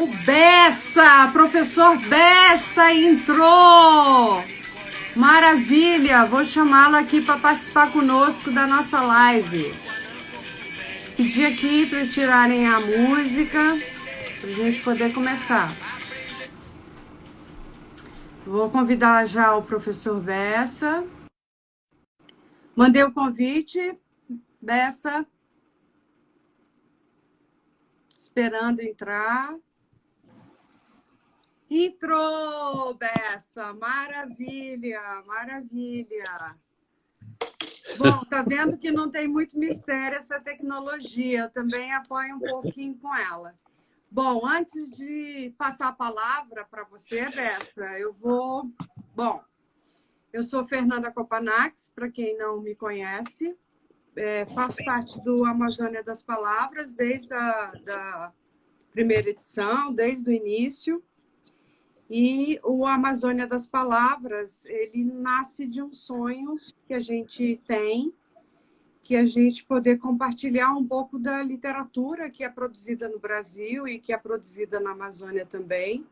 O Bessa, professor Bessa entrou! Maravilha! Vou chamá-lo aqui para participar conosco da nossa live. Pedi aqui para tirarem a música, para a gente poder começar. Vou convidar já o professor Bessa. Mandei o convite, Bessa. Esperando entrar. Entrou, Bessa! Maravilha, maravilha! Bom, tá vendo que não tem muito mistério essa tecnologia, eu também apoio um pouquinho com ela. Bom, antes de passar a palavra para você, Bessa, Bom, eu sou Fernanda Kopanax, para quem não me conhece, faço parte do Amazônia das Palavras desde a primeira edição, desde o início. E o Amazônia das Palavras, ele nasce de um sonho que a gente tem, que a gente poder compartilhar um pouco da literatura que é produzida no Brasil e que é produzida na Amazônia também,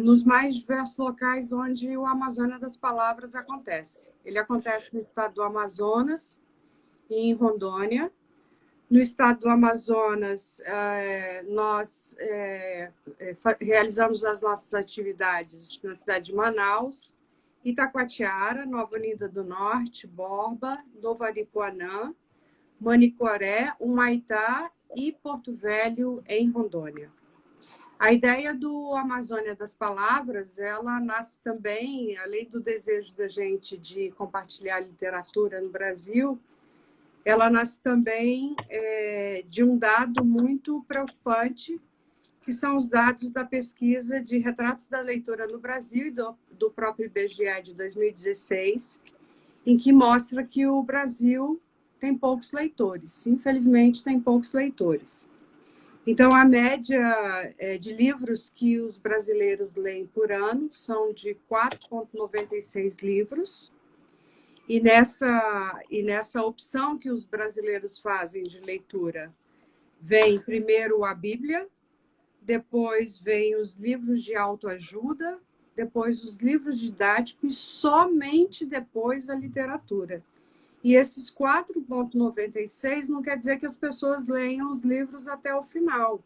nos mais diversos locais onde o Amazônia das Palavras acontece. Ele acontece no estado do Amazonas e em Rondônia. No estado do Amazonas, nós realizamos as nossas atividades na cidade de Manaus, Itacoatiara, Nova Olinda do Norte, Borba, Novo Aripuanã, Manicoré, Humaitá e Porto Velho, em Rondônia. A ideia do Amazônia das Palavras, ela nasce também, além do desejo da gente de compartilhar literatura no Brasil, ela nasce também de um dado muito preocupante, que são os dados da pesquisa de retratos da leitura no Brasil e do próprio IBGE de 2016, em que mostra que o Brasil tem poucos leitores, infelizmente tem poucos leitores. Então, a média de livros que os brasileiros leem por ano são de 4,96 livros, e nessa opção que os brasileiros fazem de leitura, vem primeiro a Bíblia, depois vem os livros de autoajuda, depois os livros didáticos e somente depois a literatura. E esses 4,96 não quer dizer que as pessoas leiam os livros até o final.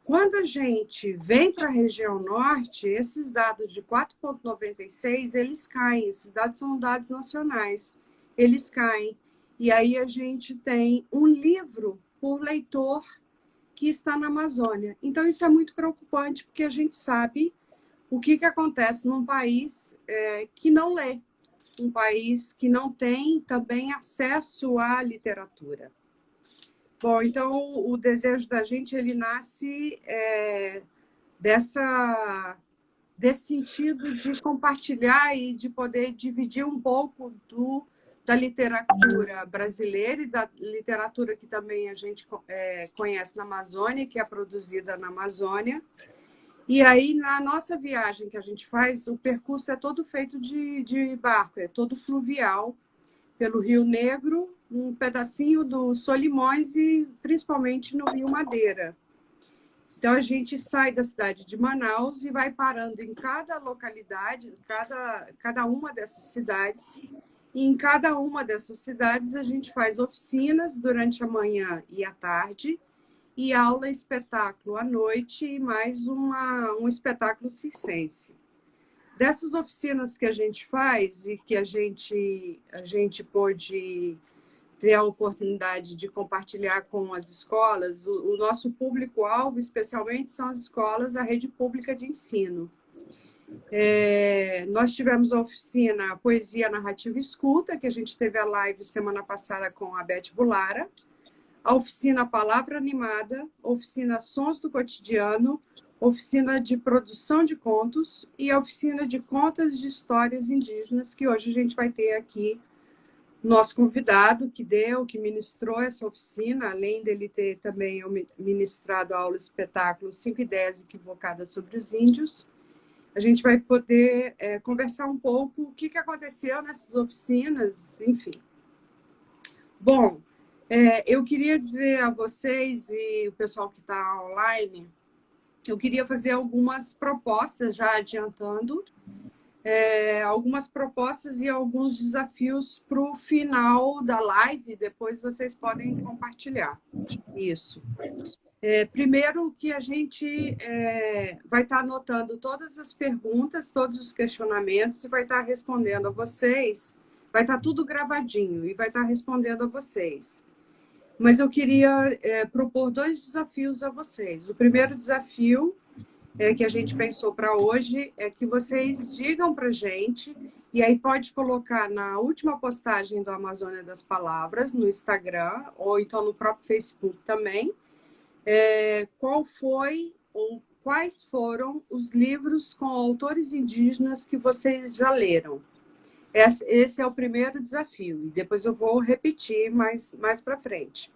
Quando a gente vem para a região norte, esses dados de 4,96, eles caem. Esses dados são dados nacionais. Eles caem. E aí a gente tem um livro por leitor que está na Amazônia. Então, isso é muito preocupante, porque a gente sabe o que acontece num país que não lê, um país que não tem também acesso à literatura. Bom, então, o desejo da gente, ele nasce desse sentido de compartilhar e de poder dividir um pouco da literatura brasileira e da literatura que também a gente conhece na Amazônia, que é produzida na Amazônia. E aí, na nossa viagem que a gente faz, o percurso é todo feito de barco, é todo fluvial, pelo Rio Negro, um pedacinho do Solimões e principalmente no Rio Madeira. Então, a gente sai da cidade de Manaus e vai parando em cada localidade, cada uma dessas cidades. E em cada uma dessas cidades, a gente faz oficinas durante a manhã e a tarde, e aula, espetáculo à noite, e mais um espetáculo circense. Dessas oficinas que a gente faz e que a gente pôde ter a oportunidade de compartilhar com as escolas, o nosso público-alvo, especialmente, são as escolas da rede pública de ensino. Nós tivemos a oficina Poesia Narrativa Escuta, que a gente teve a live semana passada com a Beth Bulara, a oficina Palavra Animada, oficina Sons do Cotidiano, oficina de produção de contos e a oficina de contas de histórias indígenas, que hoje a gente vai ter aqui nosso convidado, que ministrou essa oficina, além dele ter também ministrado a aula espetáculo 5 ideias equivocadas sobre os índios. A gente vai poder conversar um pouco o que aconteceu nessas oficinas, enfim. Bom, Eu queria dizer a vocês e o pessoal que está online, eu queria fazer algumas propostas, já adiantando, algumas propostas e alguns desafios para o final da live, depois vocês podem compartilhar. Isso. Primeiro que a gente vai estar anotando todas as perguntas, todos os questionamentos e vai estar respondendo a vocês. Vai estar tudo gravadinho e vai estar respondendo a vocês. Mas eu queria propor 2 desafios a vocês. O primeiro desafio que a gente pensou para hoje é que vocês digam para a gente, e aí pode colocar na última postagem do Amazônia das Palavras, no Instagram, ou então no próprio Facebook também, qual foi ou quais foram os livros com autores indígenas que vocês já leram. Esse é o primeiro desafio, e depois eu vou repetir mais para frente.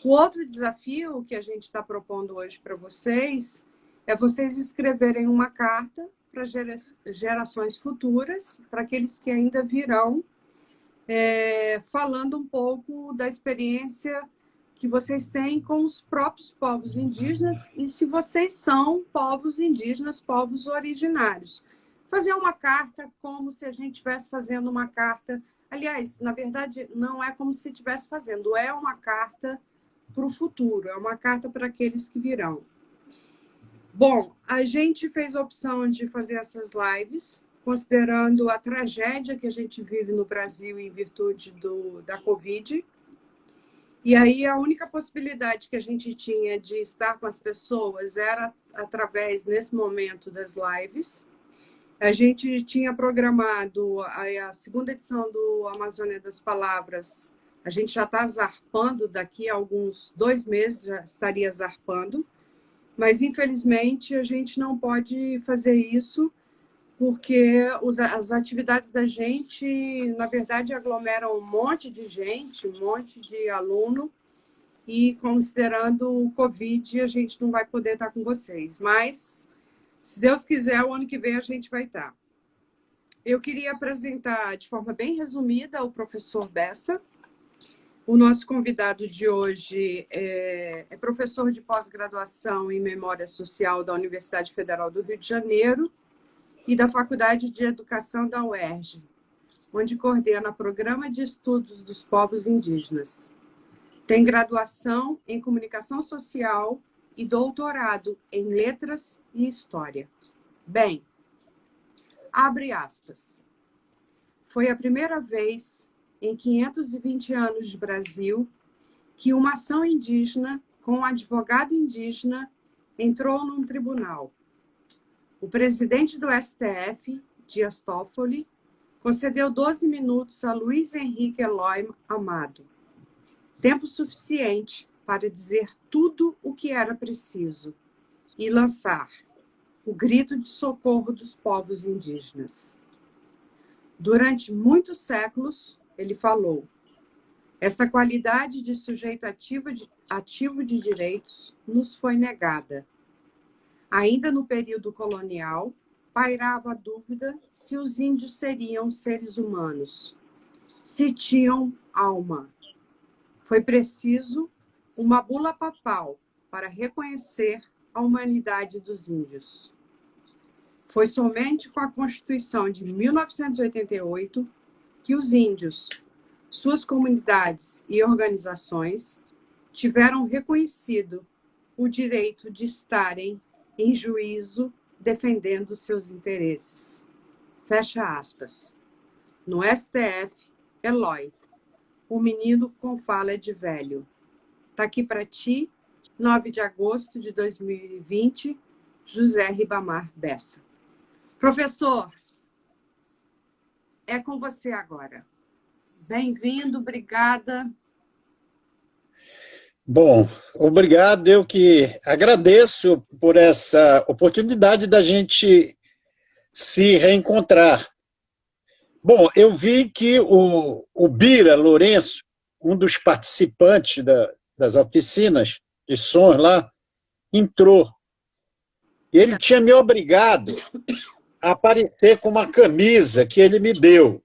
O outro desafio que a gente está propondo hoje para vocês é vocês escreverem uma carta para gerações futuras, para aqueles que ainda virão, falando um pouco da experiência que vocês têm com os próprios povos indígenas e se vocês são povos indígenas, povos originários. Fazer uma carta como se a gente estivesse fazendo uma carta. Aliás, na verdade, não é como se estivesse fazendo, é uma carta para o futuro, é uma carta para aqueles que virão. Bom, a gente fez a opção de fazer essas lives, considerando a tragédia que a gente vive no Brasil em virtude da Covid. E aí a única possibilidade que a gente tinha de estar com as pessoas era através, nesse momento, das lives. A gente tinha programado a segunda edição do Amazônia das Palavras. A gente já está zarpando, daqui a alguns 2 meses já estaria zarpando. Mas, infelizmente, a gente não pode fazer isso porque as atividades da gente, na verdade, aglomeram um monte de gente, um monte de aluno, e considerando o Covid, a gente não vai poder estar com vocês. Mas, se Deus quiser, o ano que vem a gente vai estar. Eu queria apresentar, de forma bem resumida, o professor Bessa. O nosso convidado de hoje é professor de pós-graduação em Memória Social da Universidade Federal do Rio de Janeiro e da Faculdade de Educação da UERJ, onde coordena o Programa de Estudos dos Povos Indígenas. Tem graduação em Comunicação Social e doutorado em Letras e História. Bem, abre aspas. Foi a primeira vez em 520 anos de Brasil que uma ação indígena com um advogado indígena entrou num tribunal. O presidente do STF, Dias Toffoli, concedeu 12 minutos a Luiz Henrique Eloy Amado. Tempo suficiente para dizer tudo o que era preciso e lançar o grito de socorro dos povos indígenas. Durante muitos séculos, ele falou, esta qualidade de sujeito ativo de direitos nos foi negada. Ainda no período colonial, pairava a dúvida se os índios seriam seres humanos, se tinham alma. Foi preciso uma bula papal para reconhecer a humanidade dos índios. Foi somente com a Constituição de 1988 que os índios, suas comunidades e organizações tiveram reconhecido o direito de estarem em juízo defendendo seus interesses. Fecha aspas. No STF, Eloy, o menino com fala de velho. Está aqui para ti, 9 de agosto de 2020, José Ribamar Bessa. Professor, é com você agora. Bem-vindo, obrigada. Bom, obrigado. Eu que agradeço por essa oportunidade da gente se reencontrar. Bom, eu vi que o Bira Lourenço, um dos participantes das oficinas de sons lá, entrou. Ele tinha me obrigado a aparecer com uma camisa que ele me deu.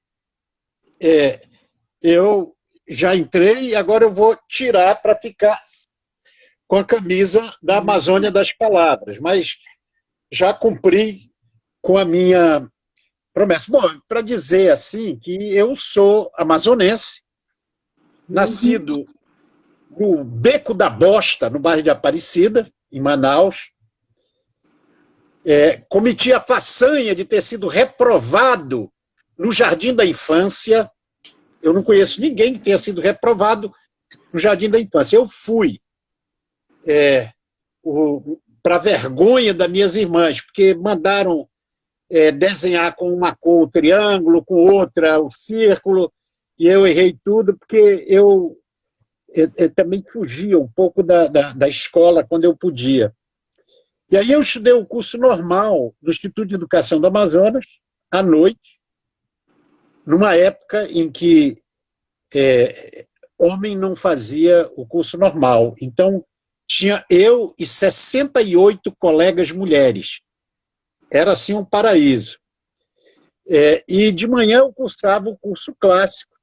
Eu já entrei e agora eu vou tirar para ficar com a camisa da Amazônia das Palavras, mas já cumpri com a minha promessa. Bom, para dizer assim que eu sou amazonense, nascido no Beco da Bosta, no bairro de Aparecida, em Manaus. Cometi a façanha de ter sido reprovado no Jardim da Infância. Eu não conheço ninguém que tenha sido reprovado no Jardim da Infância. Eu fui para vergonha das minhas irmãs, porque mandaram desenhar com uma cor o triângulo, com outra o círculo, e eu errei tudo, porque eu também fugia um pouco da escola quando eu podia. E aí eu estudei o curso normal do Instituto de Educação do Amazonas, à noite, numa época em que homem não fazia o curso normal. Então, tinha eu e 68 colegas mulheres. Era, assim, um paraíso. E de manhã eu cursava o curso clássico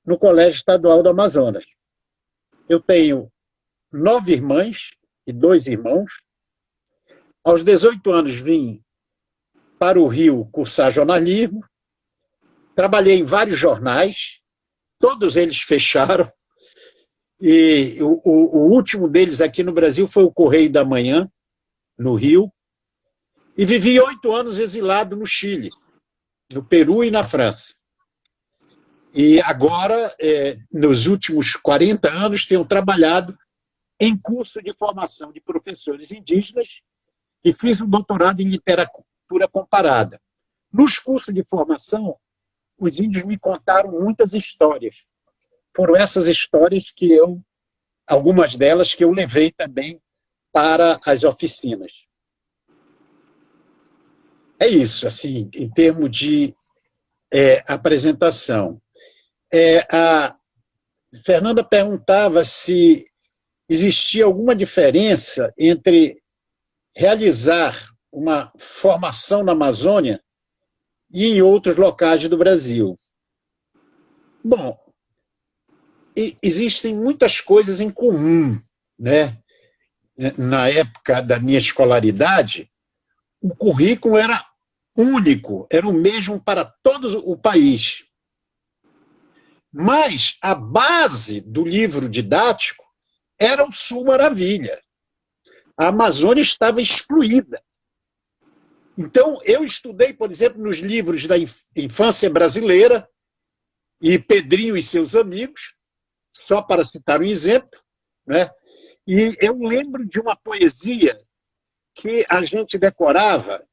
no Colégio Estadual do Amazonas. Eu tenho 9 irmãs e 2 irmãos. Aos 18 anos vim para o Rio cursar jornalismo. Trabalhei em vários jornais, todos eles fecharam. E o último deles aqui no Brasil foi o Correio da Manhã, no Rio. E vivi 8 anos exilado no Chile, no Peru e na França. E agora, nos últimos 40 anos, tenho trabalhado em curso de formação de professores indígenas e fiz um doutorado em literatura comparada. Nos cursos de formação, os índios me contaram muitas histórias. Foram essas histórias que algumas delas que eu levei também para as oficinas. É isso, assim, em termos de apresentação. A Fernanda perguntava se existia alguma diferença entre realizar uma formação na Amazônia e em outros locais do Brasil. Bom, existem muitas coisas em comum, né? Na época da minha escolaridade, o currículo era único, era o mesmo para todo o país. Mas a base do livro didático era o Sul Maravilha. A Amazônia estava excluída. Então, eu estudei, por exemplo, nos livros da infância brasileira, e Pedrinho e seus amigos, só para citar um exemplo, né? E eu lembro de uma poesia que a gente decorava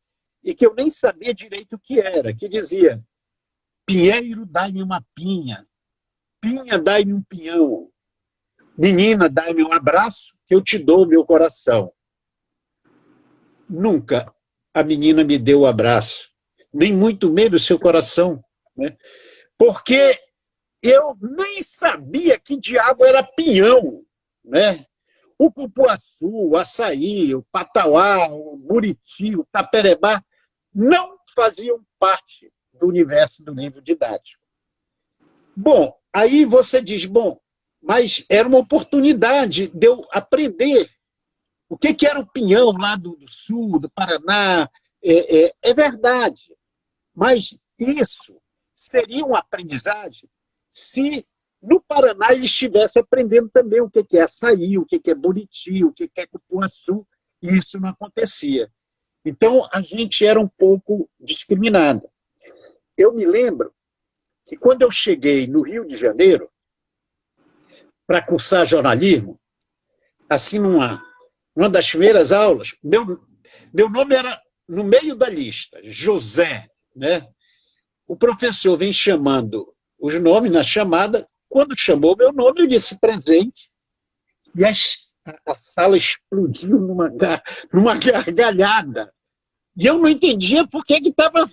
e que eu nem sabia direito o que era, que dizia: pinheiro, dai-me uma pinha, pinha, dai-me um pinhão, menina, dai-me um abraço, que eu te dou meu coração. Nunca a menina me deu o abraço, nem muito menos o seu coração, né? Porque eu nem sabia que diabo era pinhão, né? O cupuaçu, o açaí, o patauá, o buriti, o taperebá não faziam parte do universo do livro didático. Bom, aí você diz, bom, mas era uma oportunidade de eu aprender o que era o pinhão lá do sul, do Paraná. É verdade, mas isso seria uma aprendizagem se no Paraná ele estivesse aprendendo também o que é açaí, o que é buriti, o que é cupuaçu, e isso não acontecia. Então, a gente era um pouco discriminado. Eu me lembro que quando eu cheguei no Rio de Janeiro para cursar jornalismo, assim, numa das primeiras aulas, meu nome era no meio da lista, José, né? O professor vem chamando os nomes na chamada. Quando chamou meu nome, eu disse presente, e a sala explodiu numa gargalhada. E eu não entendia por que estavam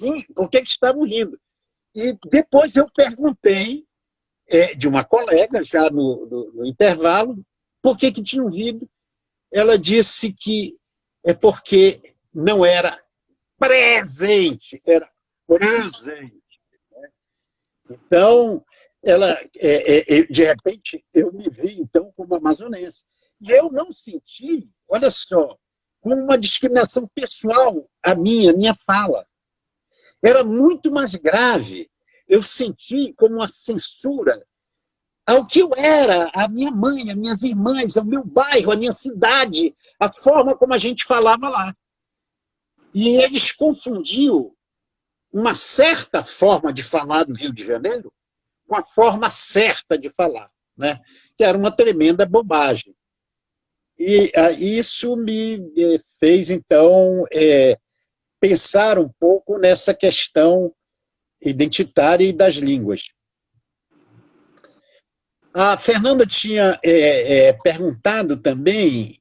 rindo. E depois eu perguntei de uma colega, já no intervalo, por que tinham rido. Ela disse que é porque não era presente, era presente. Então, de repente, eu me vi, então, como amazonense. E eu não senti, olha só, como uma discriminação pessoal a minha fala. Era muito mais grave. Eu senti como uma censura ao que eu era, a minha mãe, as minhas irmãs, ao meu bairro, a minha cidade, a forma como a gente falava lá. E eles confundiam uma certa forma de falar do Rio de Janeiro com a forma certa de falar, né? Que era uma tremenda bobagem. E isso me fez, então, pensar um pouco nessa questão identitária e das línguas. A Fernanda tinha perguntado também...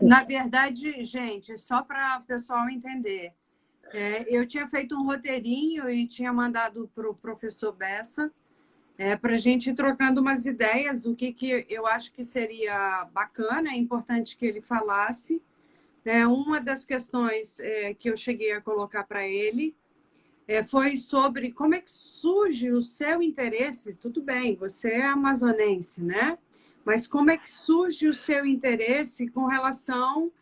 Na verdade, gente, só para o pessoal entender, eu tinha feito um roteirinho e tinha mandado para o professor Bessa para a gente ir trocando umas ideias, o que eu acho que seria bacana, é importante que ele falasse. Uma das questões que eu cheguei a colocar para ele foi sobre como é que surge o seu interesse. Tudo bem, você é amazonense, né? Mas como é que surge o seu interesse com relação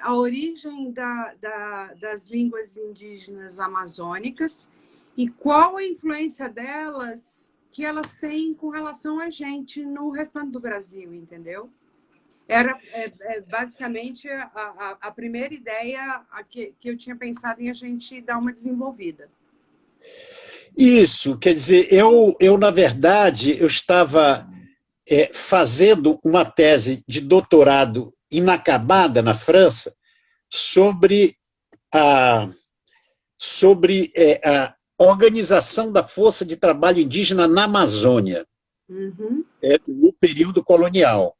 à origem das línguas indígenas amazônicas e qual a influência delas que elas têm com relação a gente no restante do Brasil, entendeu? Era basicamente a primeira ideia que eu tinha pensado em a gente dar uma desenvolvida. Isso, quer dizer, eu na verdade, eu estava fazendo uma tese de doutorado inacabada na França sobre a organização da força de trabalho indígena na Amazônia, no período colonial.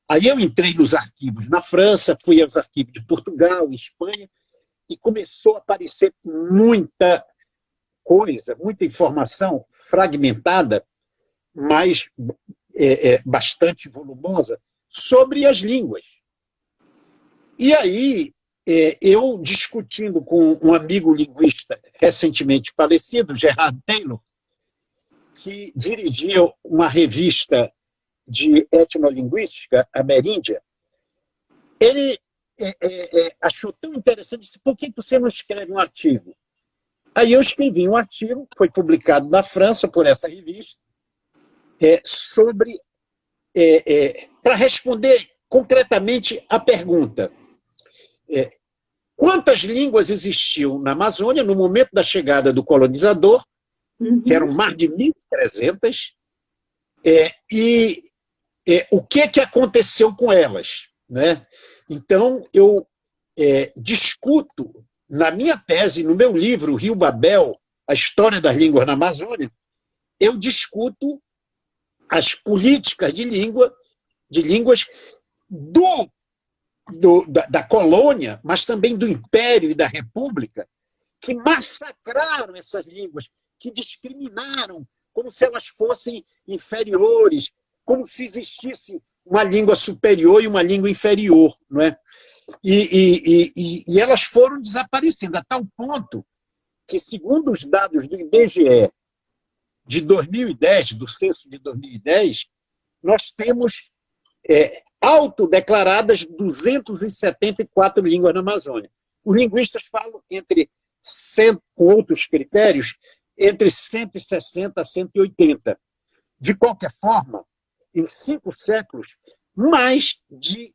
Aí eu entrei nos arquivos na França, fui aos arquivos de Portugal, Espanha, e começou a aparecer muita coisa, muita informação fragmentada, mas bastante volumosa, sobre as línguas. E aí, eu discutindo com um amigo linguista recentemente falecido, Gerard Taylor, que dirigia uma revista de etnolinguística, a Meríndia, ele achou tão interessante, disse, por que você não escreve um artigo? Aí eu escrevi um artigo, foi publicado na França por essa revista, para responder concretamente a pergunta: quantas línguas existiam na Amazônia no momento da chegada do colonizador, que eram mais de 1.300, e o que aconteceu com elas, né? Então, eu discuto, na minha tese, no meu livro, Rio Babel, a história das línguas na Amazônia, eu discuto as políticas de línguas da colônia, mas também do Império e da República, que massacraram essas línguas, que discriminaram como se elas fossem inferiores, como se existisse uma língua superior e uma língua inferior, não é? E elas foram desaparecendo, a tal ponto que, segundo os dados do IBGE de 2010, do censo de 2010, nós temos autodeclaradas 274 línguas na Amazônia. Os linguistas falam, com outros critérios, entre 160 a 180. De qualquer forma, em 5 séculos, mais de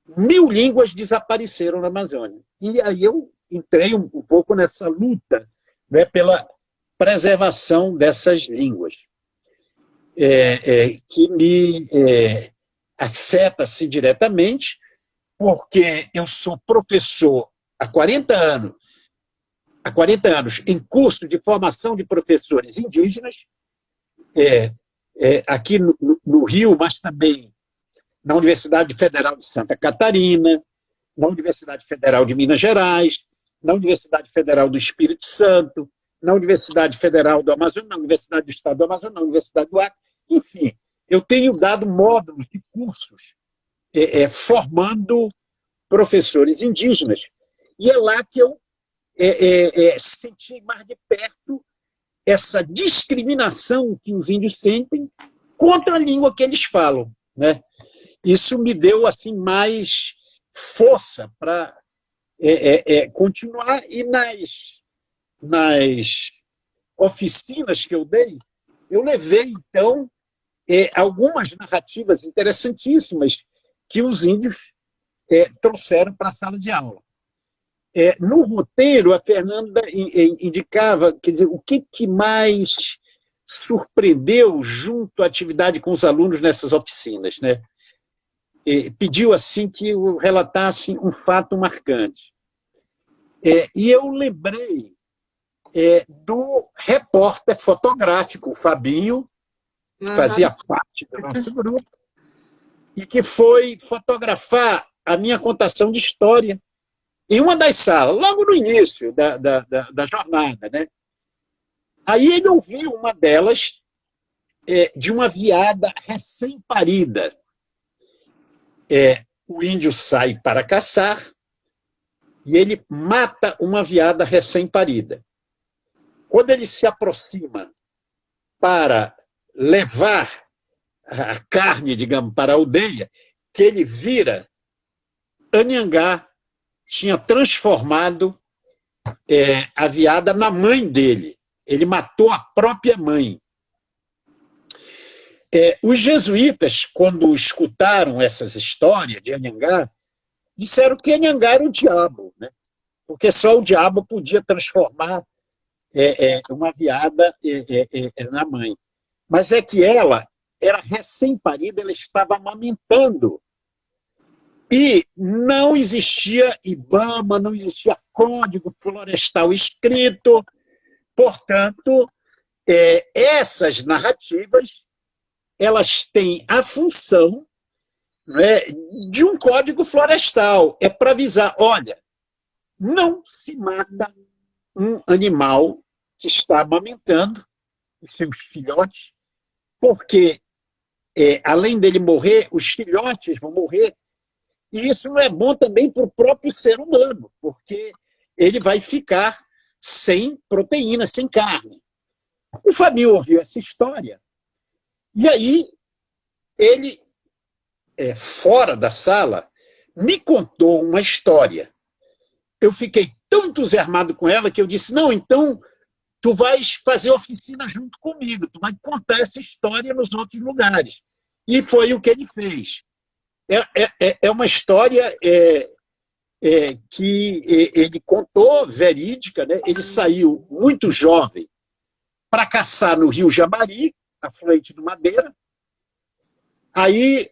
1.000 línguas desapareceram na Amazônia. E aí eu entrei um pouco nessa luta, né, pela preservação dessas línguas, que me afeta-se diretamente, porque eu sou professor há 40 anos em curso de formação de professores indígenas, aqui no Rio, mas também na Universidade Federal de Santa Catarina, na Universidade Federal de Minas Gerais, na Universidade Federal do Espírito Santo, na Universidade Federal do Amazonas, na Universidade do Estado do Amazonas, na Universidade do Acre. Enfim, eu tenho dado módulos de cursos formando professores indígenas. E é lá que eu senti mais de perto essa discriminação que os índios sentem contra a língua que eles falam, né? Isso me deu assim mais força para continuar, e nas oficinas que eu dei, eu levei, então, algumas narrativas interessantíssimas que os índios trouxeram para a sala de aula. No roteiro, a Fernanda indicava, quer dizer, o que mais surpreendeu junto à atividade com os alunos nessas oficinas, né? Pediu assim que eu relatasse um fato marcante. E eu lembrei do repórter fotográfico, o Fabinho, que fazia parte do nosso grupo, e que foi fotografar a minha contação de história em uma das salas, logo no início da jornada, né? Aí ele ouviu uma delas de uma veada recém-parida. O índio sai para caçar e ele mata uma veada recém-parida. Quando ele se aproxima para levar a carne, digamos, para a aldeia, que ele vira, Anhangá tinha transformado a veada na mãe dele. Ele matou a própria mãe. Os jesuítas, quando escutaram essas histórias de Anhangá, disseram que Anhangá era o diabo, né? Porque só o diabo podia transformar uma veada na mãe. Mas é que ela era recém-parida, ela estava amamentando. E não existia IBAMA, não existia Código Florestal escrito. Portanto, essas narrativas elas têm a função, né, de um código florestal. É para avisar, olha, não se mata um animal que está amamentando os seus filhotes, porque, além dele morrer, os filhotes vão morrer. E isso não é bom também para o próprio ser humano, porque ele vai ficar sem proteína, sem carne. O Fabinho ouviu essa história, e aí ele, fora da sala, me contou uma história. Eu fiquei tão entusiasmado com ela que eu disse, não, então tu vais fazer oficina junto comigo, tu vai contar essa história nos outros lugares. E foi o que ele fez. É uma história que ele contou, verídica, né? Ele saiu muito jovem para caçar no Rio Jabari, afluente do Madeira. Aí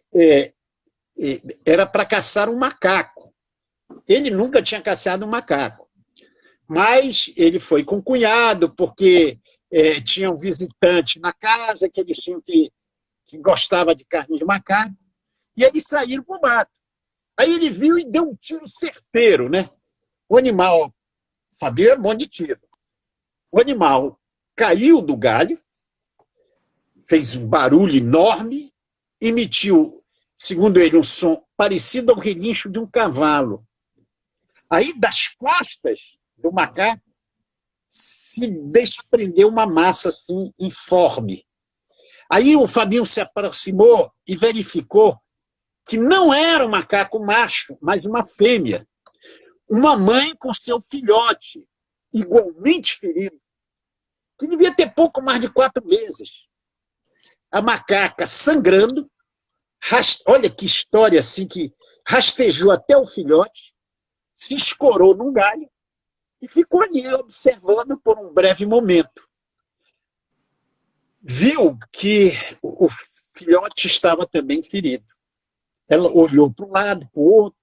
era para caçar um macaco. Ele nunca tinha caçado um macaco, mas ele foi com o cunhado, porque tinha um visitante na casa que eles tinham que gostava de carne de macaco, e eles saíram para o mato. Aí ele viu e deu um tiro certeiro, né? O animal, Fabio é bom de tiro. O animal caiu do galho, fez um barulho enorme, emitiu, segundo ele, um som parecido ao relincho de um cavalo. Aí, das costas do macaco, se desprendeu uma massa assim, informe. Aí o Fabinho se aproximou e verificou que não era um macaco macho, mas uma fêmea. Uma mãe com seu filhote, igualmente ferido, que devia ter pouco mais de 4 meses. A macaca sangrando, olha que história assim, que rastejou até o filhote, se escorou num galho e ficou ali observando por um breve momento. Viu que o filhote estava também ferido. Ela olhou para um lado, para o outro,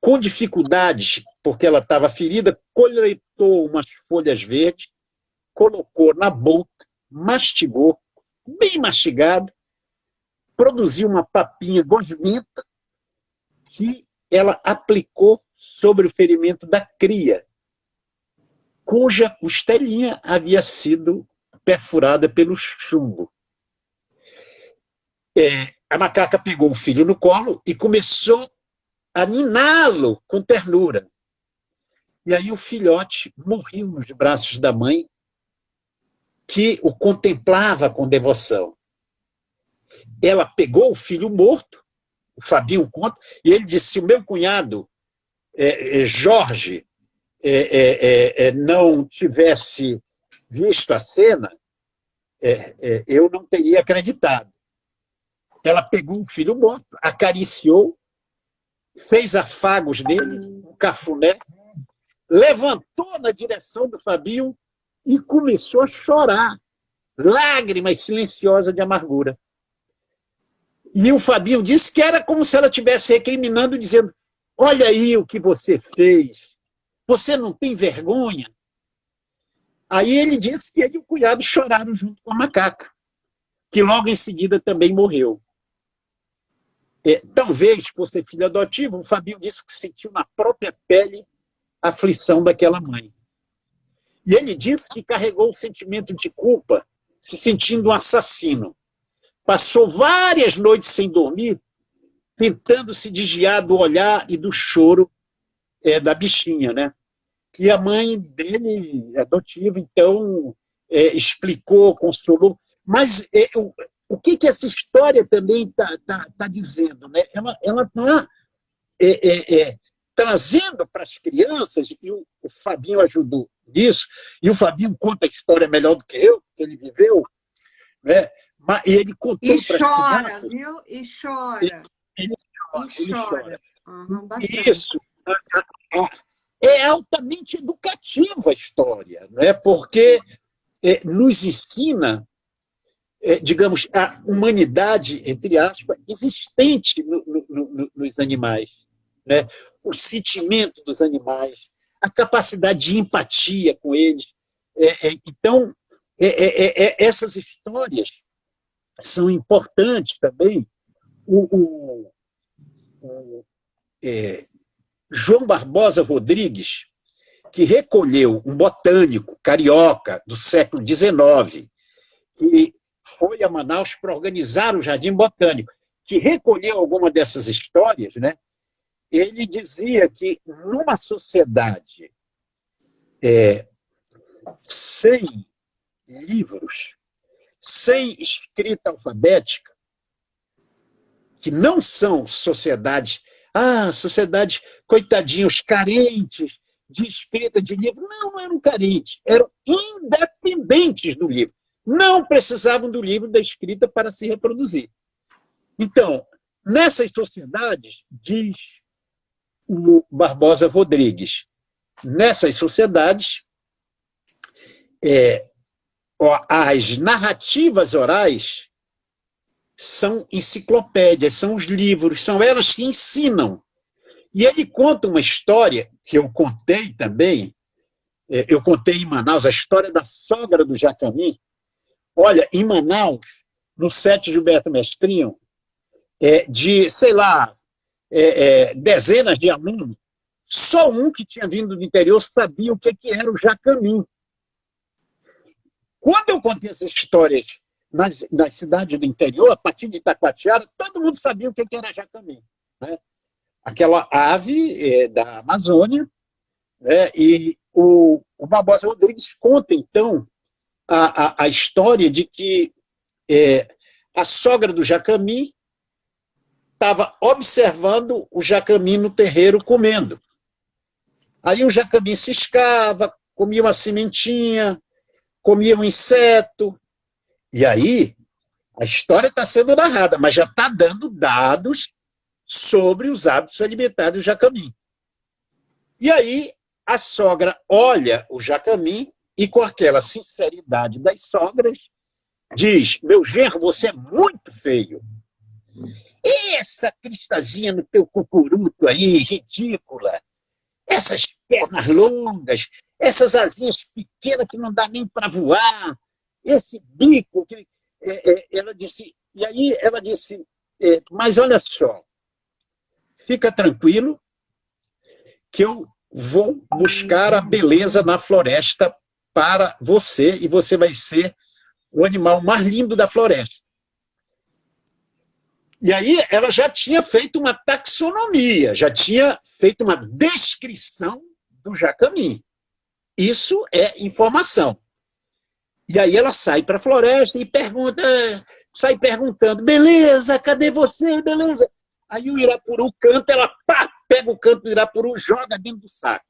com dificuldades, porque ela estava ferida, coletou umas folhas verdes, colocou na boca, mastigou, bem mastigado, produziu uma papinha gosmenta que ela aplicou sobre o ferimento da cria, cuja costelinha havia sido perfurada pelo chumbo. A macaca pegou o filho no colo e começou a niná-lo com ternura. E aí o filhote morreu nos braços da mãe que o contemplava com devoção. Ela pegou o filho morto, o Fabinho conta, e ele disse, se o meu cunhado, Jorge, não tivesse visto a cena, eu não teria acreditado. Ela pegou o filho morto, acariciou, fez afagos nele, um cafuné, levantou na direção do Fabinho e começou a chorar, lágrimas silenciosas de amargura. E o Fabinho disse que era como se ela estivesse recriminando, dizendo, olha aí o que você fez, você não tem vergonha? Aí ele disse que ele e o cunhado choraram junto com a macaca, que logo em seguida também morreu. Talvez, por ser filho adotivo, o Fabinho disse que sentiu na própria pele a aflição daquela mãe. E ele disse que carregou o sentimento de culpa, se sentindo um assassino. Passou várias noites sem dormir, tentando se desviar do olhar e do choro da bichinha, né? E a mãe dele, adotiva, então, explicou, consolou. Mas o que essa história também está dizendo? Né? Ela está trazendo para as crianças, e o Fabinho ajudou nisso, e o Fabinho conta a história melhor do que eu, porque ele viveu, né? Mas ele contou para as crianças... Viu? E chora. Ele chora. Uhum, isso é altamente educativa a história, né? Porque nos ensina, digamos, a humanidade, entre aspas, existente nos animais, né? O sentimento dos animais, a capacidade de empatia com eles. Então, essas histórias são importantes também. João Barbosa Rodrigues, que recolheu um botânico carioca do século XIX, que foi a Manaus para organizar o Jardim Botânico, que recolheu alguma dessas histórias, né? Ele dizia que numa sociedade sem livros, sem escrita alfabética, que não são sociedades, coitadinhos, carentes de escrita de livro. Não eram carentes, eram independentes do livro. Não precisavam do livro da escrita para se reproduzir. Então, nessas sociedades, diz o Barbosa Rodrigues, nessas sociedades, as narrativas orais são enciclopédias, são os livros, são elas que ensinam. E ele conta uma história que eu contei também, eu contei em Manaus, a história da sogra do Jacamim. Olha, em Manaus, no Sete Gilberto Mestrinho, de, sei lá, dezenas de alunos, só um que tinha vindo do interior sabia o que era o Jacamim. Quando eu contei essas histórias nas cidades do interior, a partir de Itacoatiara, todo mundo sabia o que era Jacamim, né? Aquela ave da Amazônia, né? E o Barbosa Rodrigues conta, então, a história de que a sogra do Jacamim estava observando o Jacamim no terreiro comendo. Aí o Jacamim ciscava, comia uma sementinha, comia um inseto. E aí, a história está sendo narrada, mas já está dando dados sobre os hábitos alimentares do Jacamim. E aí, a sogra olha o Jacamim e, com aquela sinceridade das sogras, diz: meu genro, você é muito feio. E essa cristazinha no teu cucuruto aí, ridícula. Essas pernas longas, essas asinhas pequenas que não dá nem para voar, esse bico. Ela disse, e aí ela disse, mas olha só, fica tranquilo que eu vou buscar a beleza na floresta para você, e você vai ser o animal mais lindo da floresta. E aí ela já tinha feito uma taxonomia, já tinha feito uma descrição do Jacamim. Isso é informação. E aí ela sai para a floresta e pergunta, sai perguntando, beleza, cadê você, beleza? Aí o Irapuru canta, ela pá, pega o canto do Irapuru, joga dentro do saco.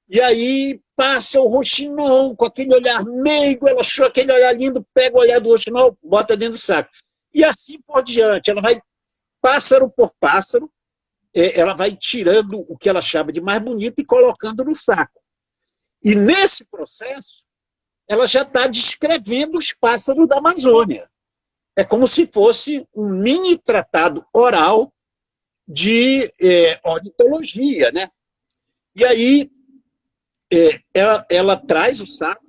E aí passa o roxinol com aquele olhar meigo, ela achou aquele olhar lindo, pega o olhar do roxinol, bota dentro do saco. E assim por diante, ela vai pássaro por pássaro, ela vai tirando o que ela achava de mais bonito e colocando no saco. E nesse processo, ela já está descrevendo os pássaros da Amazônia. É como se fosse um mini tratado oral de ornitologia, né? E aí ela traz o saco,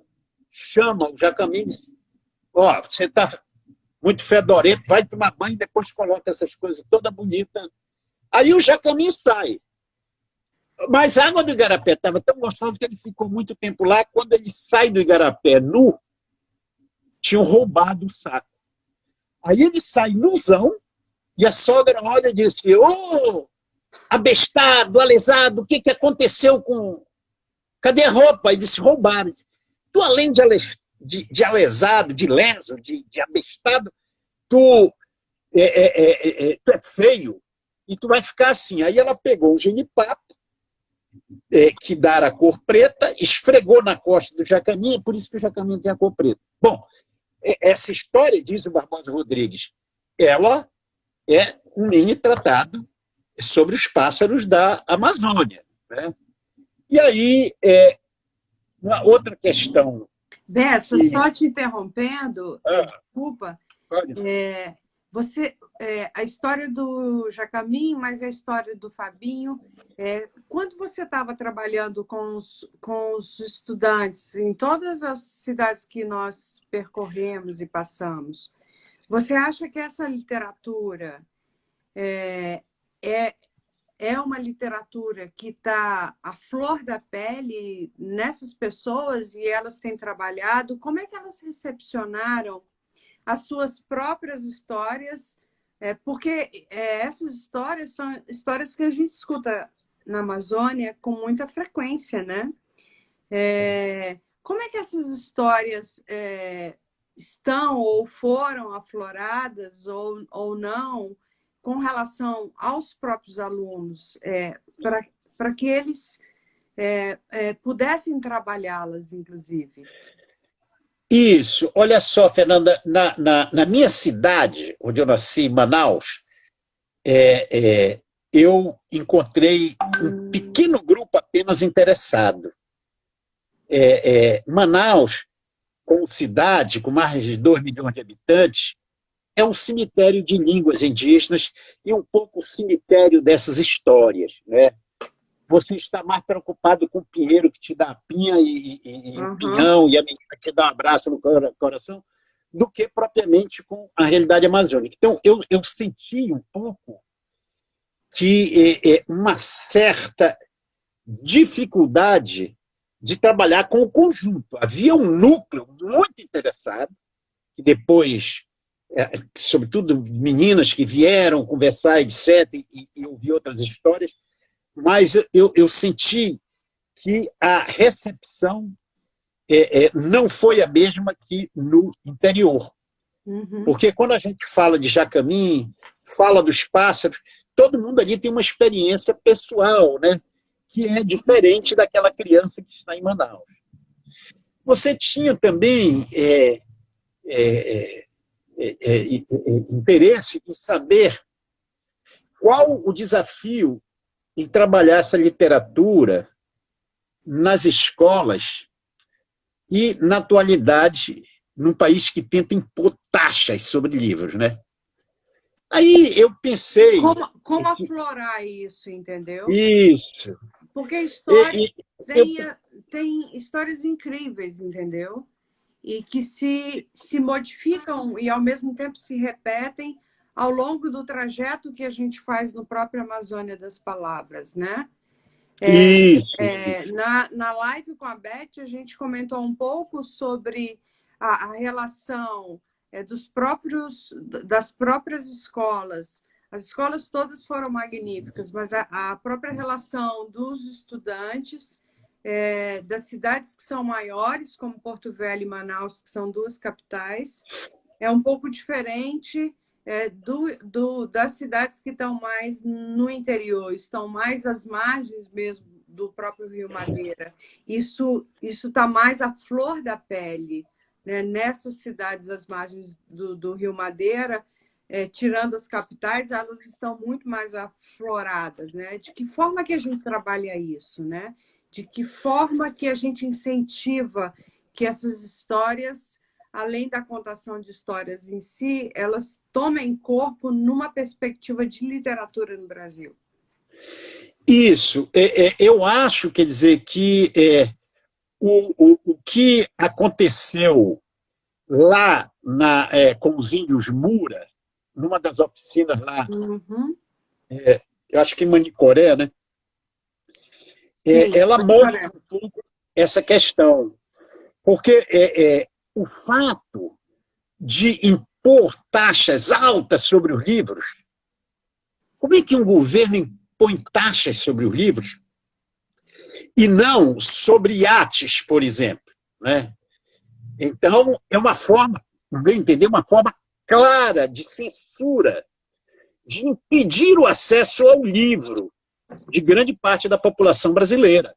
chama o Jacamim e diz, ó, você está muito fedorento, vai tomar banho e depois coloca essas coisas toda bonita. Aí o Jacamim sai. Mas a água do Igarapé estava tão gostosa que ele ficou muito tempo lá. Quando ele sai do Igarapé nu, tinham roubado o saco. Aí ele sai nuzão e a sogra olha e disse, ô, abestado, alesado, o que aconteceu com... Cadê a roupa? Ele disse, roubaram. Tu, além de alesado, de leso, de abestado, tu é feio e tu vai ficar assim. Aí ela pegou o genipapo, que dá a cor preta, esfregou na costa do Jacamim, é por isso que o Jacamim tem a cor preta. Bom, essa história, diz o Barbosa Rodrigues, ela é um mini tratado sobre os pássaros da Amazônia, né? E aí, uma outra questão... Bessa, só te interrompendo, desculpa, a história do Jacamim, mas a história do Fabinho, quando você estava trabalhando com os estudantes em todas as cidades que nós percorremos e passamos, você acha que essa literatura é uma literatura que está à flor da pele nessas pessoas e elas têm trabalhado? Como é que elas recepcionaram as suas próprias histórias? Porque essas histórias são histórias que a gente escuta na Amazônia com muita frequência, né? Como é que essas histórias estão ou foram afloradas ou não com relação aos próprios alunos, para que eles pudessem trabalhá-las, inclusive? Isso. Olha só, Fernanda, na minha cidade, onde eu nasci, em Manaus, eu encontrei um pequeno grupo apenas interessado. Manaus, como cidade, com mais de 2 milhões de habitantes, é um cemitério de línguas indígenas e um pouco o cemitério dessas histórias, né? Você está mais preocupado com o pinheiro que te dá a pinha e o pinhão e a menina que dá um abraço no coração, do que propriamente com a realidade amazônica. Então, eu senti um pouco que uma certa dificuldade de trabalhar com o conjunto. Havia um núcleo muito interessado, que depois... sobretudo meninas que vieram conversar, etc., e ouvir outras histórias, mas eu senti que a recepção não foi a mesma que no interior. Porque quando a gente fala de Jacamim, fala dos pássaros, todo mundo ali tem uma experiência pessoal, né? Que é diferente daquela criança que está em Manaus. Você tinha também... interesse em saber qual o desafio em trabalhar essa literatura nas escolas e, na atualidade, num país que tenta impor taxas sobre livros, né? Aí eu pensei... Como aflorar isso, entendeu? Isso. Porque a história tem histórias incríveis, entendeu? E que se modificam e, ao mesmo tempo, se repetem ao longo do trajeto que a gente faz no próprio Amazônia das Palavras, né? Isso. Na live com a Beth, a gente comentou um pouco sobre a relação das próprias escolas. As escolas todas foram magníficas, mas a própria relação dos estudantes das cidades que são maiores, como Porto Velho e Manaus, que são duas capitais. É um pouco diferente das cidades que estão mais no interior, estão mais às margens mesmo do próprio Rio Madeira. Isso está mais à flor da pele, né? Nessas cidades às margens do Rio Madeira, tirando as capitais, elas estão muito mais afloradas, né? De que forma que a gente trabalha isso, né? De que forma que a gente incentiva que essas histórias, além da contação de histórias em si, elas tomem corpo numa perspectiva de literatura no Brasil? Isso. Eu acho, quer dizer, que o que aconteceu lá com os índios Mura, numa das oficinas lá, Uhum. eu acho que em Manicoré, né? Sim, Ela mostra Manicoré. um pouco essa questão. Porque o fato de impor taxas altas sobre os livros, como é que um governo impõe taxas sobre os livros e não sobre iates, por exemplo, né? Então, é uma forma, no meu entender, uma forma clara de censura, de impedir o acesso ao livro de grande parte da população brasileira.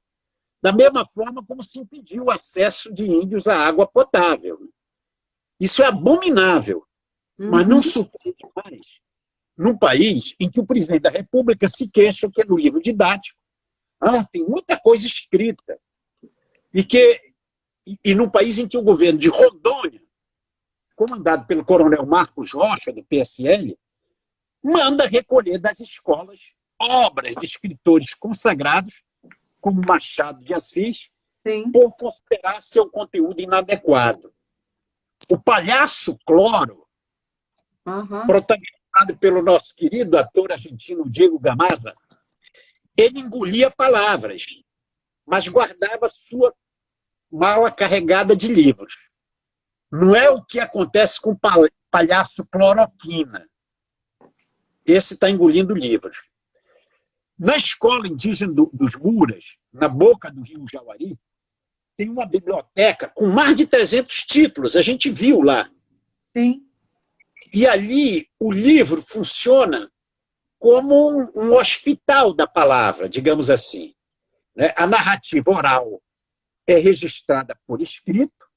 Da mesma forma como se impediu o acesso de índios à água potável. Isso é abominável, mas não Uhum. surpreende mais num país em que o presidente da República se queixa que no livro didático tem muita coisa escrita. E num país em que o governo de Rondônia, comandado pelo coronel Marcos Rocha, do PSL, manda recolher das escolas obras de escritores consagrados, como Machado de Assis, Sim. por considerar seu conteúdo inadequado. O Palhaço Cloro, Uhum. protagonizado pelo nosso querido ator argentino Diego Gamarra, ele engolia palavras, mas guardava sua mala carregada de livros. Não é o que acontece com o Palhaço Cloroquina. Esse está engolindo livros. Na escola indígena dos Muras, na boca do rio Jauari, tem uma biblioteca com mais de 300 títulos, a gente viu lá. Sim. E ali o livro funciona como um hospital da palavra, digamos assim. A narrativa oral é registrada por escrito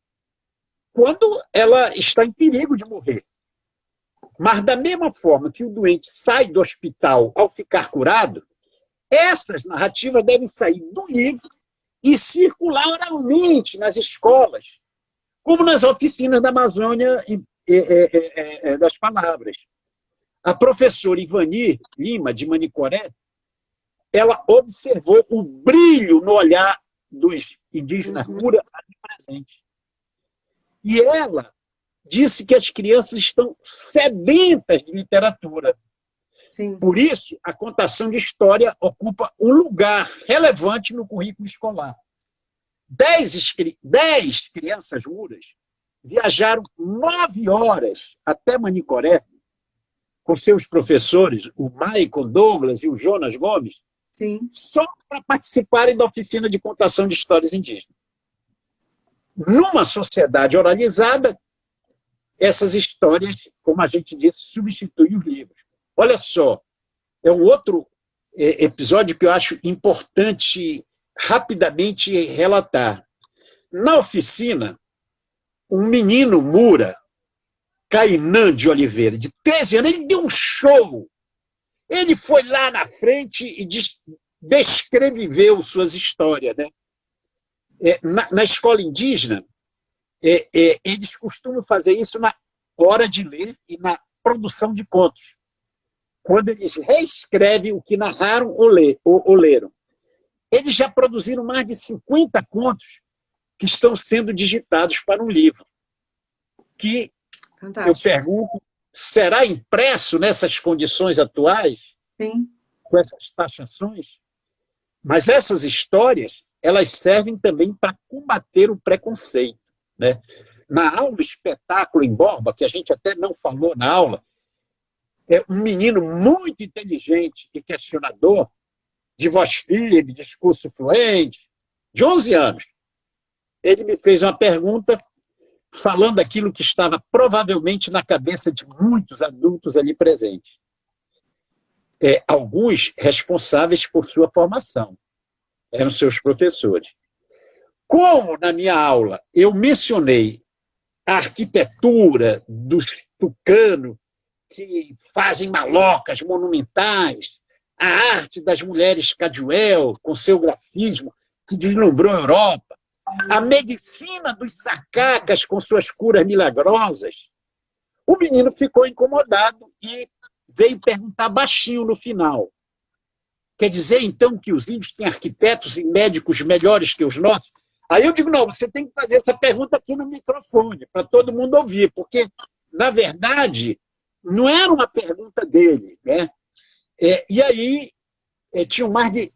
quando ela está em perigo de morrer. Mas, da mesma forma que o doente sai do hospital ao ficar curado, essas narrativas devem sair do livro e circular oralmente nas escolas, como nas oficinas da Amazônia das palavras. A professora Ivani Lima, de Manicoré, ela observou o brilho no olhar dos indígenas Mura ali presente. E ela disse que as crianças estão sedentas de literatura. Sim. Por isso, a contação de história ocupa um lugar relevante no currículo escolar. 10 crianças muras viajaram 9 horas até Manicoré com seus professores, o Maicon Douglas e o Jonas Gomes, Sim. só para participarem da oficina de contação de histórias indígenas. Numa sociedade oralizada, essas histórias, como a gente disse, substituem os livros. Olha só, é um outro episódio que eu acho importante rapidamente relatar. Na oficina, um menino Mura, Cainã de Oliveira, de 13 anos, ele deu um show. Ele foi lá na frente e descreveu suas histórias. Né? Na escola indígena, eles costumam fazer isso na hora de ler e na produção de contos, quando eles reescrevem o que narraram ou leram. Eles já produziram mais de 50 contos que estão sendo digitados para um livro, que Fantástico. eu pergunto, será impresso nessas condições atuais, Sim. com essas taxações? Mas essas histórias, elas servem também para combater o preconceito. Né? Na aula Espetáculo em Borba, que a gente até não falou na aula, um menino muito inteligente e questionador, de voz firme, discurso fluente, de 11 anos. Ele me fez uma pergunta falando aquilo que estava provavelmente na cabeça de muitos adultos ali presentes. Alguns responsáveis por sua formação, eram seus professores. Como na minha aula eu mencionei a arquitetura dos tucanos, que fazem malocas monumentais, a arte das mulheres Caduel, com seu grafismo, que deslumbrou a Europa, a medicina dos sacacas, com suas curas milagrosas, o menino ficou incomodado e veio perguntar baixinho no final. Quer dizer, então, que os índios têm arquitetos e médicos melhores que os nossos? Aí eu digo, não, você tem que fazer essa pergunta aqui no microfone, para todo mundo ouvir, porque, na verdade, não era uma pergunta dele, né? E aí, tinham mais de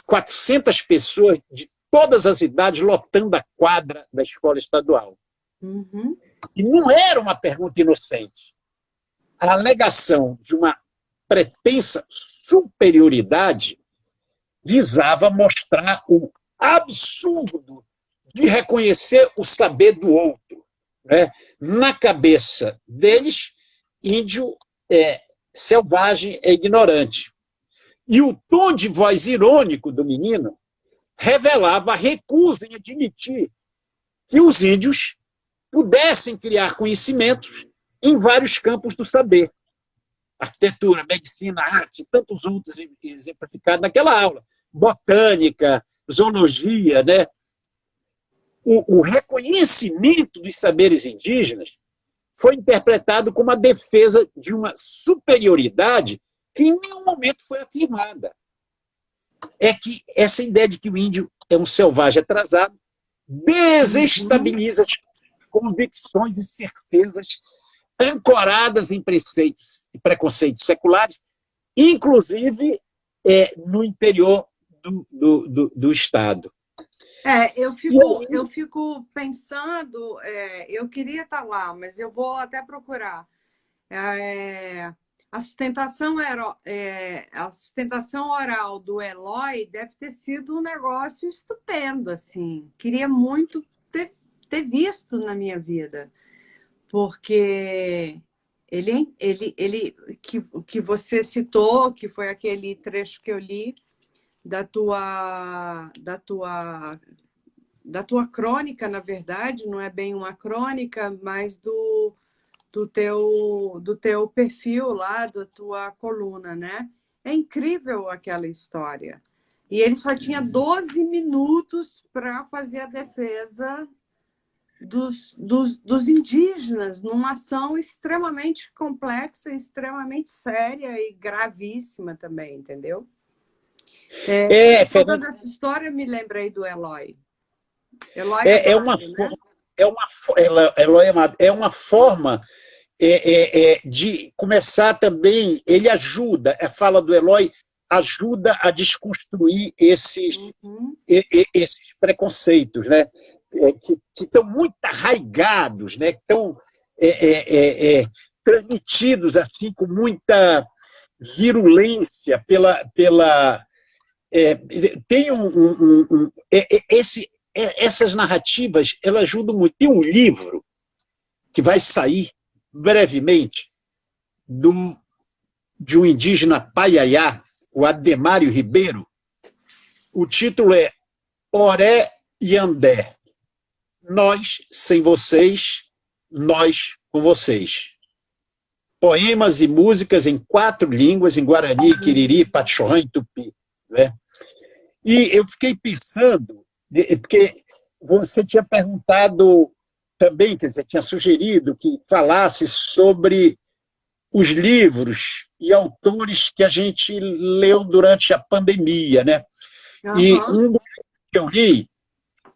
400 pessoas de todas as idades lotando a quadra da escola estadual. Uhum. E não era uma pergunta inocente. A alegação de uma pretensa superioridade visava mostrar o absurdo de reconhecer o saber do outro, né? Na cabeça deles, índio selvagem é ignorante. E o tom de voz irônico do menino revelava a recusa em admitir que os índios pudessem criar conhecimentos em vários campos do saber. Arquitetura, medicina, arte, tantos outros exemplificados naquela aula. Botânica, zoologia, né? O reconhecimento dos saberes indígenas foi interpretado como a defesa de uma superioridade que em nenhum momento foi afirmada. É que essa ideia de que o índio é um selvagem atrasado desestabiliza as convicções e certezas ancoradas em preceitos e preconceitos seculares, inclusive no interior do Estado. Eu fico pensando, eu queria estar lá, mas eu vou até procurar. A sustentação oral do Eloy deve ter sido um negócio estupendo, assim. Queria muito ter visto na minha vida, porque ele que você citou, que foi aquele trecho que eu li da tua crônica, na verdade, não é bem uma crônica, mas do teu perfil lá, da tua coluna, né? É incrível aquela história. E ele só tinha 12 minutos para fazer a defesa dos indígenas, numa ação extremamente complexa, extremamente séria e gravíssima também, entendeu? Toda essa história me lembrei do Eloy. Eloy é uma forma de começar também, ele ajuda, a fala do Eloy ajuda a desconstruir esses preconceitos, né? Que estão muito arraigados, né? Que estão transmitidos assim com muita virulência tem essas narrativas, elas ajudam muito. Tem um livro que vai sair brevemente de um indígena Paiaiá, o Ademário Ribeiro. O título é Oré Yandé. Nós sem vocês, nós com vocês. Poemas e músicas em 4 línguas, em Guarani, Quiriri, Pachorrã e Tupi. Né? E eu fiquei pensando, porque você tinha perguntado também, quer dizer, tinha sugerido que falasse sobre os livros e autores que a gente leu durante a pandemia, né? E um que eu li,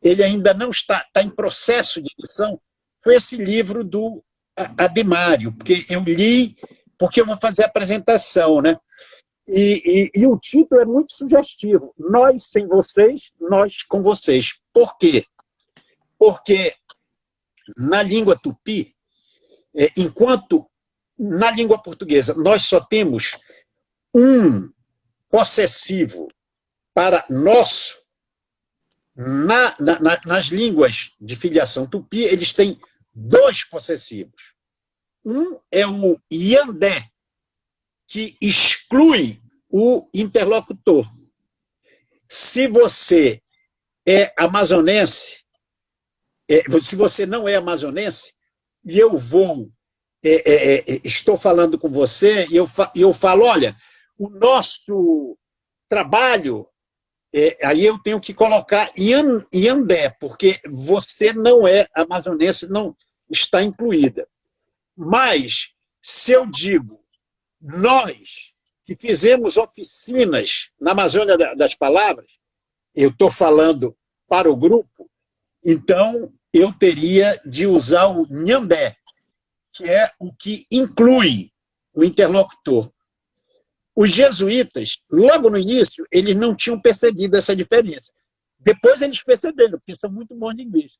ele ainda não está em processo de edição, foi esse livro do Ademário, porque eu li, porque eu vou fazer a apresentação, né? E o título é muito sugestivo. Nós sem vocês, nós com vocês. Por quê? Porque na língua tupi, enquanto na língua portuguesa nós só temos um possessivo para nosso, Nas línguas de filiação tupi, eles têm dois possessivos. Um é o yandé, que exclui o interlocutor. Se você é amazonense, se você não é amazonense, e eu estou falando com você, e eu falo, olha, o nosso trabalho, aí eu tenho que colocar Iandé, porque você não é amazonense, não está incluída. Mas, se eu digo, nós que fizemos oficinas na Amazônia das Palavras, eu estou falando para o grupo, então eu teria de usar o Nhambé, que é o que inclui o interlocutor. Os jesuítas, logo no início, eles não tinham percebido essa diferença. Depois eles perceberam, porque são muito bons de inglês.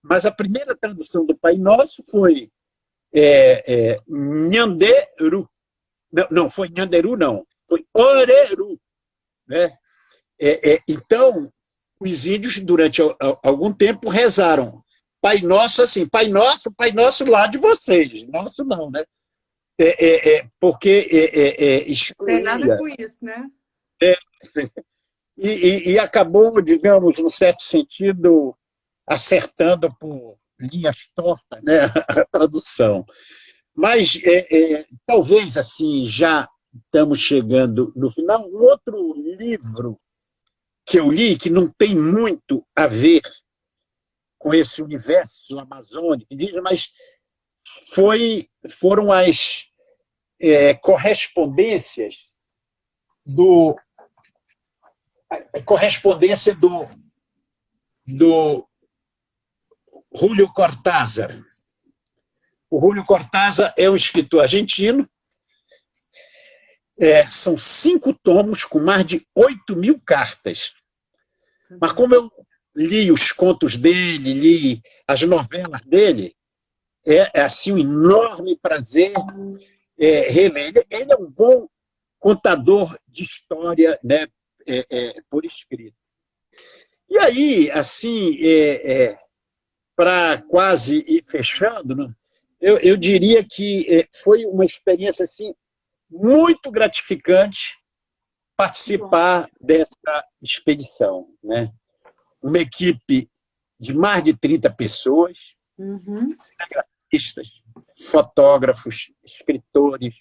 Mas a primeira tradução do Pai Nosso foi Nhanderu. Não, foi Nhanderu, não. Foi Oreru. Né? Então, os índios, durante algum tempo, rezaram Pai Nosso, assim, Pai Nosso lá de vocês. Nosso não, né? Porque excluía. Tem nada com isso, né? E acabou, digamos, num certo sentido, acertando por linhas tortas, né, a tradução. Mas talvez, assim, já estamos chegando no final. Um outro livro que eu li, que não tem muito a ver com esse universo amazônico, mas foram as correspondência do Julio Cortázar. O Julio Cortázar é um escritor argentino. São 5 tomos com mais de 8.000 cartas. Mas como eu li os contos dele, li as novelas dele, é assim um enorme prazer reler. Ele é um bom contador de história, né, por escrito. E aí, assim, para quase ir fechando, né, eu diria que foi uma experiência assim, muito gratificante participar dessa expedição. Né? Uma equipe de mais de 30 pessoas, cinegrafistas, fotógrafos, escritores,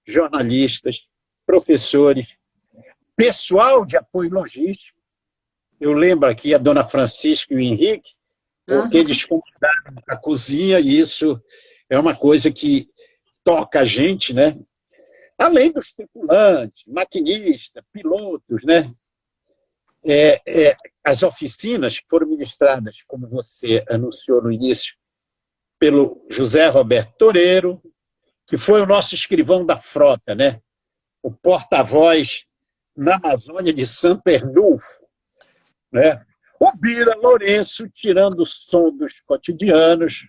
jornalistas, professores, pessoal de apoio logístico. Eu lembro aqui a dona Francisca e o Henrique, porque eles convidaram a cozinha, e isso é uma coisa que toca a gente, né? Além dos tripulantes, maquinistas, pilotos, né? As oficinas que foram ministradas, como você anunciou no início, pelo José Roberto Toreiro, que foi o nosso escrivão da frota, né? O porta-voz na Amazônia de São Pernulfo, né? O Bira Lourenço, tirando o som dos cotidianos,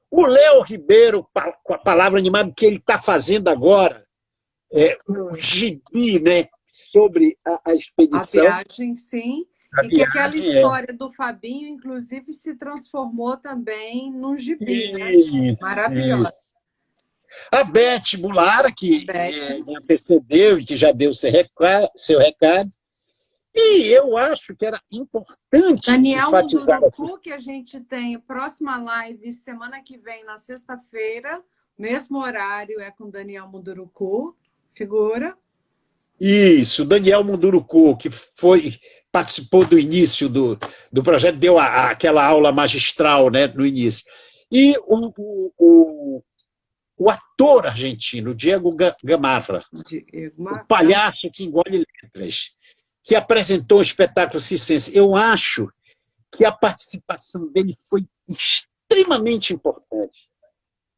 o Léo Ribeiro, com a palavra animada que ele está fazendo agora, um gibi, né, sobre a expedição. A viagem, sim. Que aquela história do Fabinho, inclusive, se transformou também num gibi, né? Maravilhosa. A Beth Bulara, que me antecedeu e que já deu seu recado. E eu acho que era importante Daniel enfatizar Munduruku, que a gente tem próxima live semana que vem, na sexta-feira, mesmo horário, é com Daniel Munduruku, figura. Isso, Daniel Munduruku, que participou do início do projeto, deu aquela aula magistral, né, no início. E o ator argentino, Diego Gamarra, o palhaço que engole letras, que apresentou o espetáculo circense. Eu acho que a participação dele foi extremamente importante.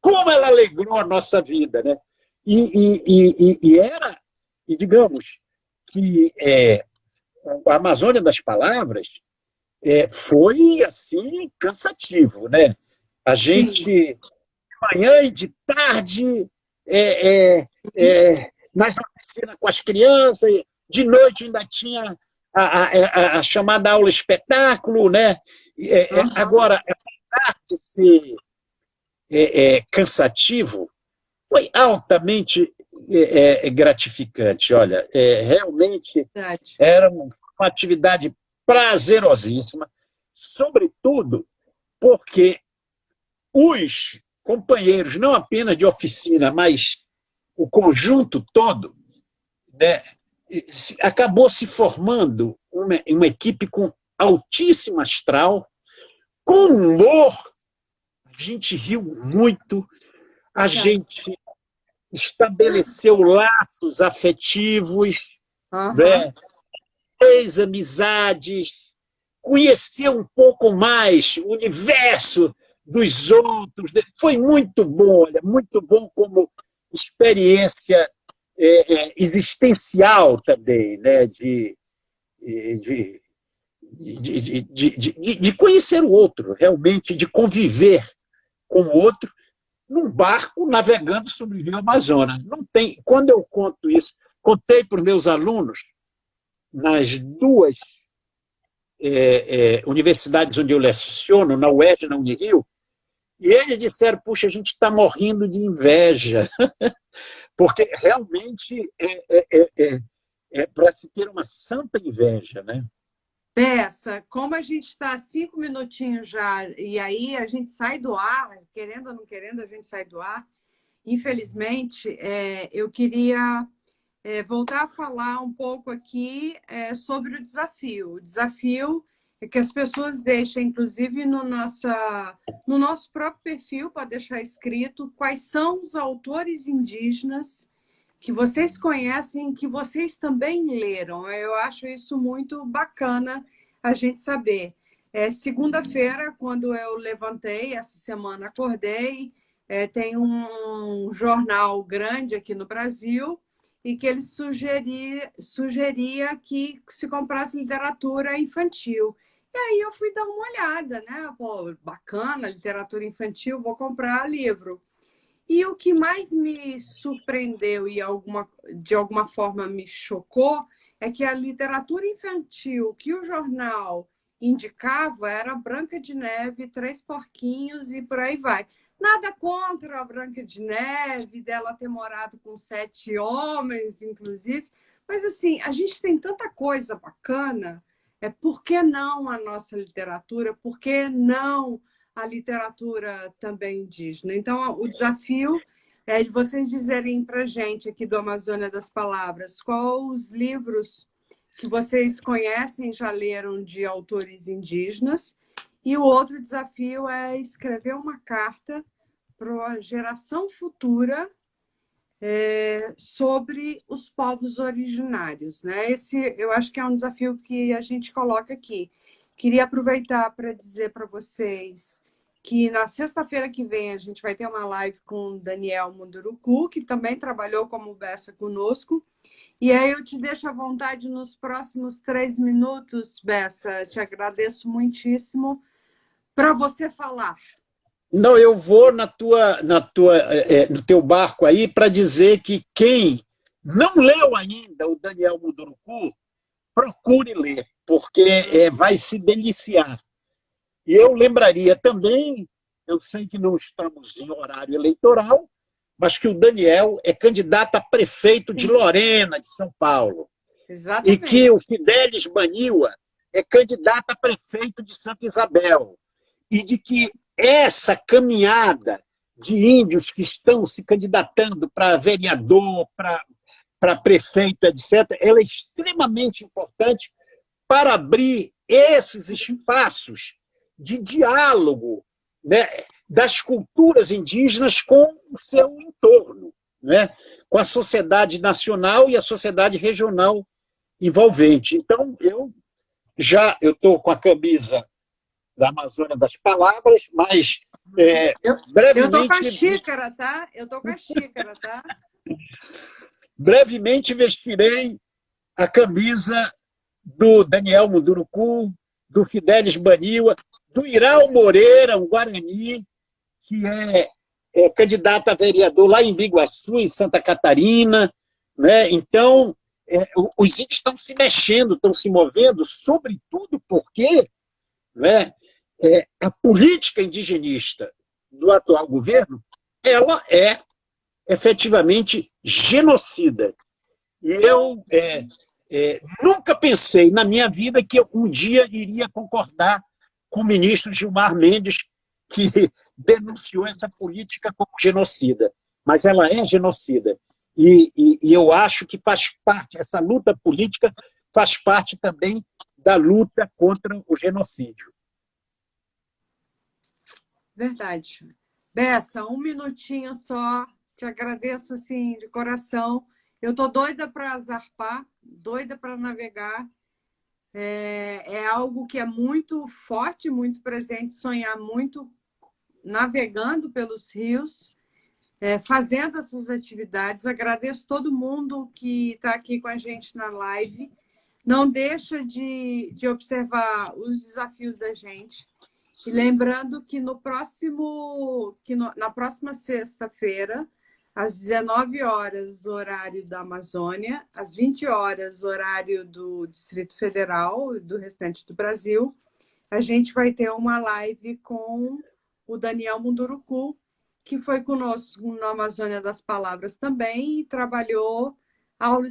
Como ela alegrou a nossa vida, né? E digamos que a Amazônia das Palavras foi assim cansativo, né? A gente de manhã e de tarde nas oficinas com as crianças, de noite ainda tinha a chamada aula espetáculo, né? Agora, apesar de ser cansativo, foi altamente gratificante. Olha, realmente Verdade. era uma atividade prazerosíssima, sobretudo porque os companheiros, não apenas de oficina, mas o conjunto todo, né, acabou se formando uma equipe com altíssimo astral, com humor. A gente riu muito, a gente estabeleceu laços afetivos, Uhum. né, fez amizades, conheceu um pouco mais o universo dos outros. Foi muito bom, olha, muito bom como experiência existencial também, né? De, de conhecer o outro, realmente, de conviver com o outro num barco navegando sobre o Rio Amazonas. Não tem, quando eu conto isso, contei para os meus alunos nas duas universidades onde eu leciono, na UERJ e na Unirio, e eles disseram, puxa, a gente está morrendo de inveja, porque realmente é para se ter uma santa inveja, né? Bessa, como a gente está 5 minutinhos já, e aí a gente sai do ar, querendo ou não querendo, a gente sai do ar. Infelizmente, eu queria voltar a falar um pouco aqui sobre o desafio. O desafio é que as pessoas deixem, inclusive no nosso próprio perfil, para deixar escrito quais são os autores indígenas que vocês conhecem, que vocês também leram. Eu acho isso muito bacana a gente saber. Segunda-feira, quando eu levantei, essa semana acordei, tem um jornal grande aqui no Brasil e que ele sugeria que se comprasse literatura infantil. E aí eu fui dar uma olhada, né? Pô, bacana, literatura infantil, vou comprar livro. E o que mais me surpreendeu e de alguma forma me chocou é que a literatura infantil que o jornal indicava era Branca de Neve, Três Porquinhos e por aí vai. Nada contra a Branca de Neve, dela ter morado com 7 homens, inclusive, mas assim, a gente tem tanta coisa bacana, por que não a nossa literatura? Por que não a literatura também indígena? Então, o desafio é de vocês dizerem para a gente aqui do Amazônia das Palavras quais os livros que vocês conhecem, já leram de autores indígenas, e o outro desafio é escrever uma carta para a geração futura sobre os povos originários, né? Esse eu acho que é um desafio que a gente coloca aqui. Queria aproveitar para dizer para vocês que na sexta-feira que vem a gente vai ter uma live com o Daniel Munduruku, que também trabalhou como Bessa conosco. E aí eu te deixo à vontade nos próximos 3 minutos, Bessa. Te agradeço muitíssimo para você falar. Não, eu vou no teu barco aí para dizer que quem não leu ainda o Daniel Munduruku, procure ler, porque vai se deliciar. E eu lembraria também, eu sei que não estamos em horário eleitoral, mas que o Daniel é candidato a prefeito de Lorena, de São Paulo. Exatamente. E que o Fidelis Baniwa é candidato a prefeito de Santa Isabel. E de que essa caminhada de índios que estão se candidatando para vereador, para prefeito, etc., ela é extremamente importante para abrir esses espaços de diálogo, né, das culturas indígenas com o seu entorno, né, com a sociedade nacional e a sociedade regional envolvente. Então, eu estou com a camisa da Amazônia das Palavras, mas brevemente... Eu estou com a xícara, tá? Eu estou com a xícara, tá? Brevemente vestirei a camisa do Daniel Munduruku, do Fidelis Baniwa, do Irau Moreira, um Guarani, que é candidato a vereador lá em Biguaçu, em Santa Catarina, né? Então, os índios estão se mexendo, estão se movendo, sobretudo porque, né, a política indigenista do atual governo, ela é efetivamente genocida. E eu nunca pensei na minha vida que eu um dia iria concordar com o ministro Gilmar Mendes, que denunciou essa política como genocida. Mas ela é genocida. E eu acho que faz parte, essa luta política faz parte também da luta contra o genocídio. Verdade. Bessa, um minutinho só. Te agradeço assim de coração. Eu tô doida para zarpar, doida para navegar. É algo que é muito forte, muito presente, sonhar muito navegando pelos rios, fazendo essas atividades. Agradeço todo mundo que está aqui com a gente na live. Não deixa de observar os desafios da gente. E lembrando que na próxima sexta-feira, às 19 horas, horário da Amazônia, às 20 horas, horário do Distrito Federal e do restante do Brasil, a gente vai ter uma live com o Daniel Munduruku, que foi conosco na Amazônia das Palavras também e trabalhou aula